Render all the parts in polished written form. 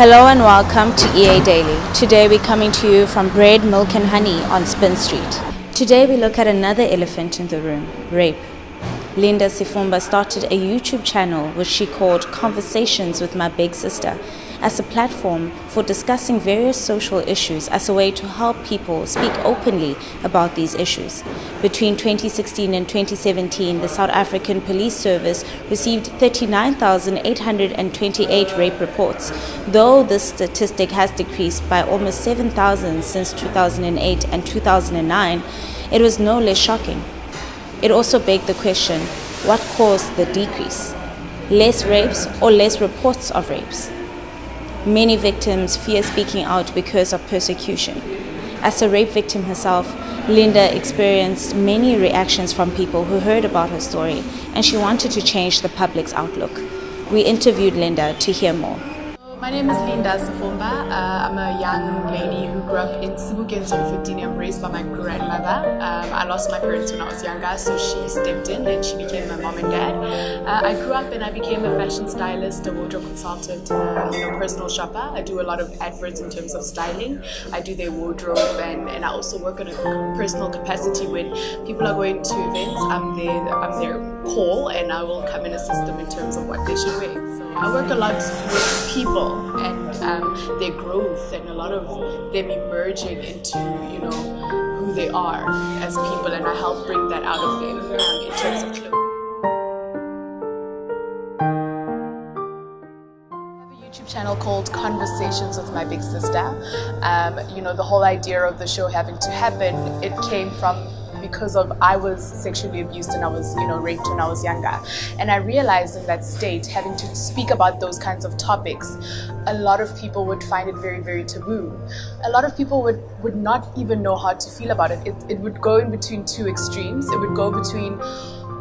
Hello and welcome to EA Daily. Today we're coming to you from Bread, Milk and Honey on Spin Street. Today we look at another elephant in the room, rape. Linda Sifumba started a YouTube channel which she called Conversations with My Big Sister as a platform for discussing various social issues as a way to help people speak openly about these issues. Between 2016 and 2017, the South African Police Service received 39,828 rape reports, though this statistic has decreased by almost 7,000 since 2008 and 2009. It was no less shocking. It also begged the question, what caused the decrease? Less rapes or less reports of rapes? Many victims fear speaking out because of persecution. As a rape victim herself, Linda experienced many reactions from people who heard about her story, and she wanted to change the public's outlook. We interviewed Linda to hear more. My name is Linda Sifumba. I'm a young lady who grew up in Sebokeng, Zone15. I'm raised by my grandmother. I lost my parents when I was younger, so she stepped in and she became my mom and dad. I grew up and I became a fashion stylist, a wardrobe consultant, personal shopper. I do a lot of adverts in terms of styling. I do their wardrobe and I also work on a personal capacity when people are going to events. I'm their call and I will come and assist them in terms of what they should wear. So I work a lot with people and their growth and a lot of them emerging into who they are as people, and I help bring that out of them in terms of clothes. I have a YouTube channel called Conversations with My Big Sister. The whole idea of the show having to happen, it came from because I was sexually abused and I was raped when I was younger, and I realized in that state, having to speak about those kinds of topics, a lot of people would find it very, very taboo. A lot of people would not even know how to feel about it. It would go in between two extremes. It would go between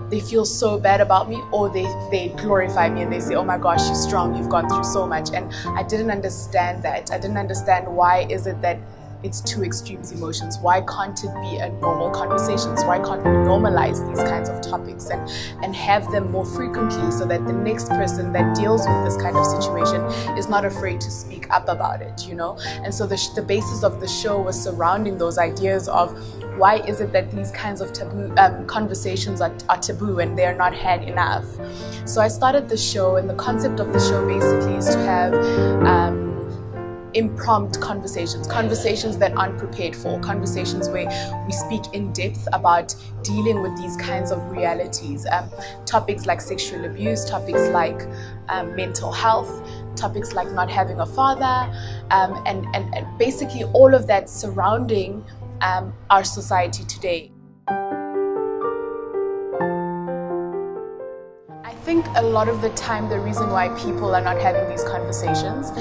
they feel so bad about me, or they glorify me and they say, oh my gosh, you're strong, you've gone through so much. And I didn't understand that. I didn't understand why is it that it's two extremes emotions. Why can't it be a normal conversations? Why can't we normalize these kinds of topics and have them more frequently so that the next person that deals with this kind of situation is not afraid to speak up about it, And so the basis of the show was surrounding those ideas of why is it that these kinds of taboo conversations are taboo and they're not had enough. So I started the show, and the concept of the show basically is to have impromptu conversations that aren't prepared for, conversations where we speak in depth about dealing with these kinds of realities, topics like sexual abuse, topics like mental health, topics like not having a father, and basically all of that surrounding our society today. I think a lot of the time the reason why people are not having these conversations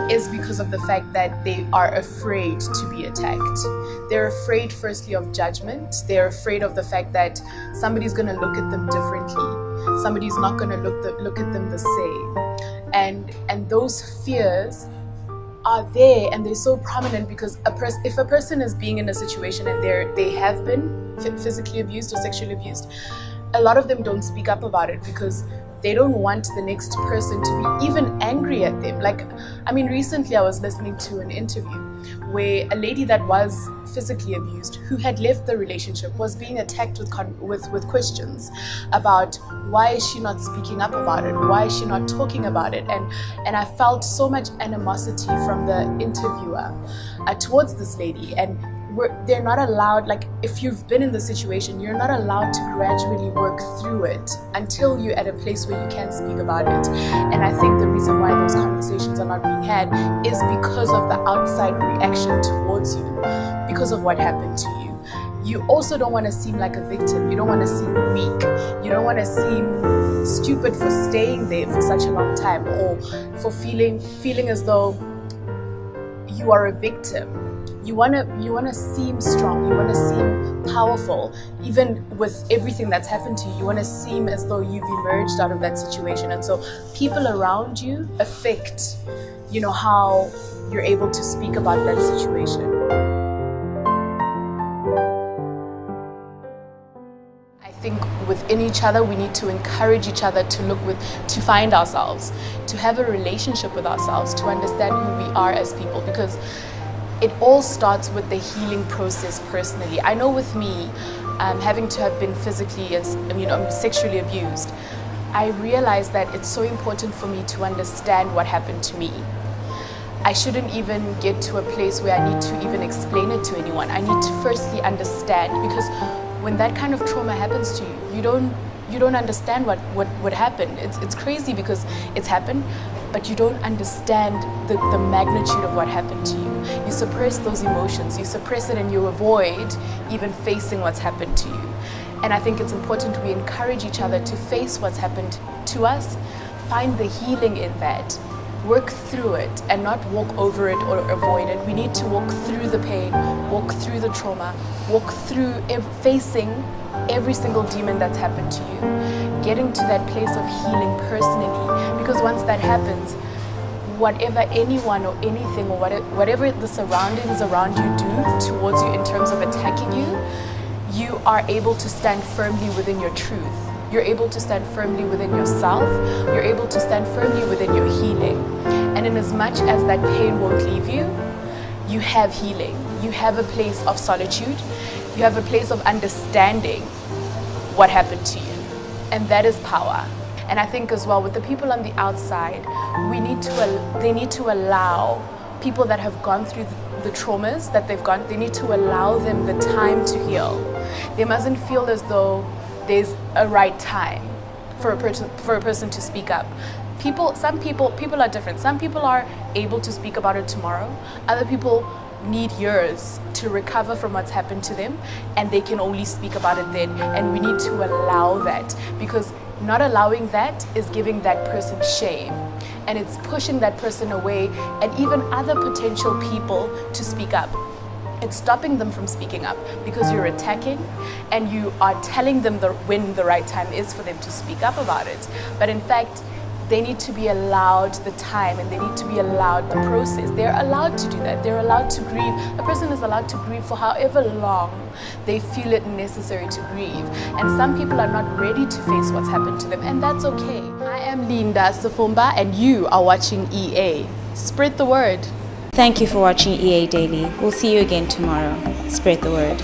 is because of the fact that they are afraid to be attacked. They're afraid firstly of judgment. They're afraid of the fact that somebody's going to look at them differently. Somebody's not going to look at them the same. And those fears are there, and they're so prominent because if a person is being in a situation and they have been physically abused or sexually abused, a lot of them don't speak up about it because they don't want the next person to be even angry at them. Recently I was listening to an interview where a lady that was physically abused, who had left the relationship, was being attacked with questions about why is she not speaking up about it? Why is she not talking about it? And I felt so much animosity from the interviewer towards this lady. And they're not allowed, if you've been in the situation, you're not allowed to gradually work through it until you're at a place where you can speak about it. And I think the reason why those conversations are not being had is because of the outside reaction towards you, because of what happened to you. You also don't want to seem like a victim. You don't want to seem weak. You don't want to seem stupid for staying there for such a long time, or for feeling as though you are a victim. You wanna seem strong. You wanna seem powerful, even with everything that's happened to you. You wanna seem as though you've emerged out of that situation, and so people around you affect, how you're able to speak about that situation. I think within each other, we need to encourage each other to find ourselves, to have a relationship with ourselves, to understand who we are as people, because it all starts with the healing process personally. I know with me, having to have been physically, sexually abused, I realized that it's so important for me to understand what happened to me. I shouldn't even get to a place where I need to even explain it to anyone. I need to firstly understand, because when that kind of trauma happens to you, you don't understand what happened. It's crazy because it's happened, but you don't understand the magnitude of what happened to you. You suppress those emotions, you suppress it, and you avoid even facing what's happened to you. And I think it's important we encourage each other to face what's happened to us, find the healing in that, work through it, and not walk over it or avoid it. We need to walk through the pain, walk through the trauma, walk through facing every single demon that's happened to you, getting to that place of healing personally. Because once that happens, whatever anyone or anything or whatever the surroundings around you do towards you in terms of attacking you, you are able to stand firmly within your truth. You're able to stand firmly within yourself. You're able to stand firmly within your healing. And in as much as that pain won't leave you, you have healing. You have a place of solitude. You have a place of understanding what happened to you. And that is power. And I think as well with the people on the outside, they need to allow people that have gone through the traumas that they've gone, they need to allow them the time to heal. They mustn't feel as though there's a right time for a person to speak up. People are different. Some people are able to speak about it tomorrow. Other people need years to recover from what's happened to them, and they can only speak about it then. And we need to allow that, because not allowing that is giving that person shame, and it's pushing that person away and even other potential people to speak up. It's stopping them from speaking up because you're attacking and you are telling them when the right time is for them to speak up about it. But in fact, they need to be allowed the time, and they need to be allowed the process. They're allowed to do that. They're allowed to grieve. A person is allowed to grieve for however long they feel it necessary to grieve. And some people are not ready to face what's happened to them, and that's okay. I am Linda Sifumba, and you are watching EA. Spread the word. Thank you for watching EA Daily. We'll see you again tomorrow. Spread the word.